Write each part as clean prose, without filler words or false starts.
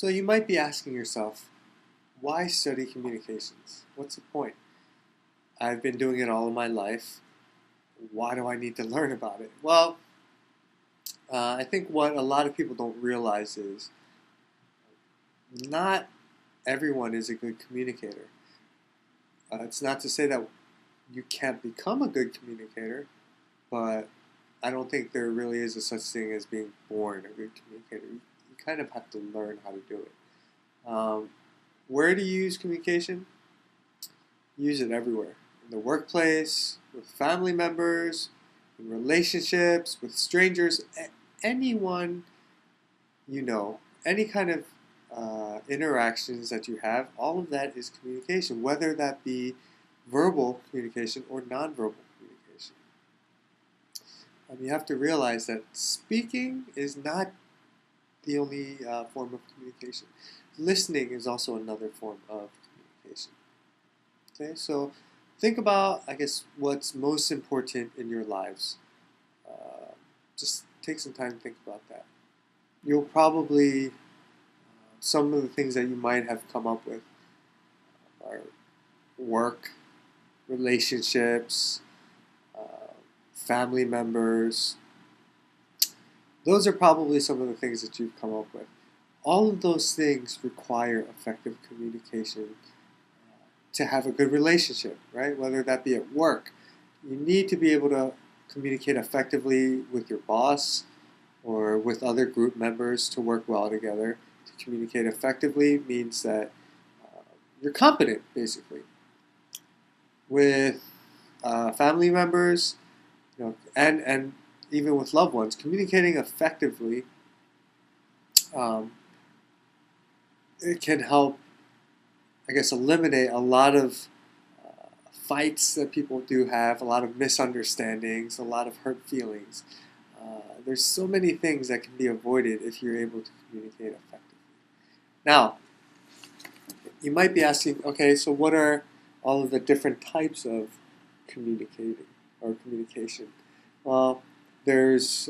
So you might be asking yourself, why study communications? What's the point? I've been doing it all of my life. Why do I need to learn about it? Well, I think what a lot of people don't realize is not everyone is a good communicator. It's not to say that you can't become a good communicator, but I don't think there really is a such thing as being born a good communicator. You kind of have to learn how to do it. Where do you use communication? Use it everywhere. In the workplace, with family members, in relationships, with strangers, anyone you know, any kind of interactions that you have, all of that is communication, whether that be verbal communication or nonverbal communication. You have to realize that speaking is not the only form of communication. Listening is also another form of communication. Okay, so think about, I guess, what's most important in your lives. Just take some time to think about that. You'll probably, some of the things that you might have come up with are work, relationships, family members. Those are probably some of the things that you've come up with. All of those things require effective communication to have a good relationship, right? Whether that be at work, you need to be able to communicate effectively with your boss or with other group members to work well together. To communicate effectively means that you're competent, basically. With family members, and even with loved ones, communicating effectively, it can help, I guess, eliminate a lot of fights that people do have, a lot of misunderstandings, a lot of hurt feelings. There's so many things that can be avoided if you're able to communicate effectively. Now, you might be asking, okay, so what are all of the different types of communicating or communication? Well, there's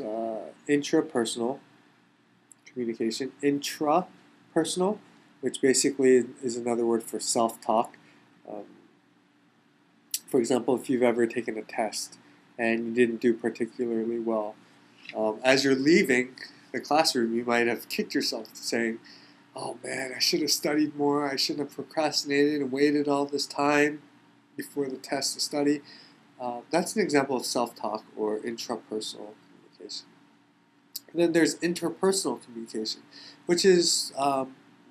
intrapersonal communication, intrapersonal, which basically is another word for self-talk. For example, if you've ever taken a test and you didn't do particularly well, as you're leaving the classroom, you might have kicked yourself saying, oh man, I should have studied more, I shouldn't have procrastinated and waited all this time before the test to study. That's an example of self-talk or intrapersonal communication. And then there's interpersonal communication, which is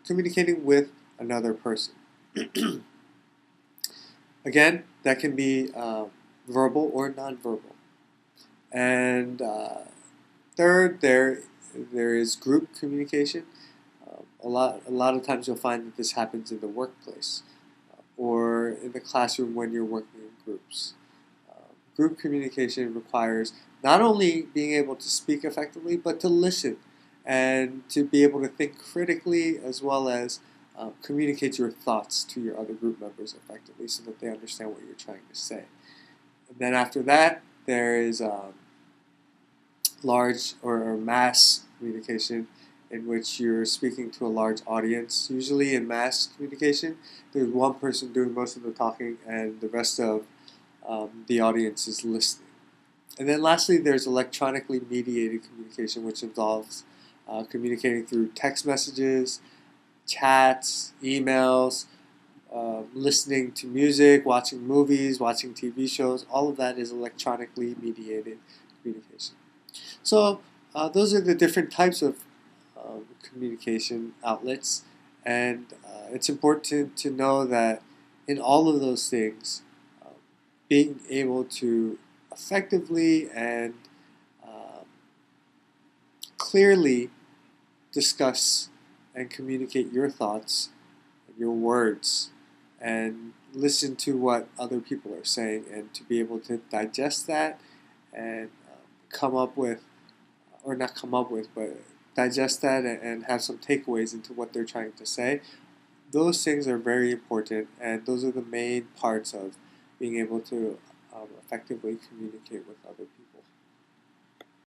communicating with another person. Again, that can be verbal or nonverbal. And third, there is group communication. A lot of times you'll find that this happens in the workplace or in the classroom when you're working in groups. Group communication requires not only being able to speak effectively, but to listen and to be able to think critically, as well as communicate your thoughts to your other group members effectively so that they understand what you're trying to say. And then after that, there is large or mass communication, in which you're speaking to a large audience. Usually in mass communication, there's one person doing most of the talking and the rest of the audience is listening. And then lastly, there's electronically mediated communication, which involves communicating through text messages, chats, emails, listening to music, watching movies, watching TV shows. All of that is electronically mediated communication. So those are the different types of communication outlets, and it's important to know that in all of those things, being able to effectively and clearly discuss and communicate your thoughts and your words and listen to what other people are saying, and to be able to digest that and come up with, or not come up with, but digest that and have some takeaways into what they're trying to say. Those things are very important, and those are the main parts of being able to effectively communicate with other people.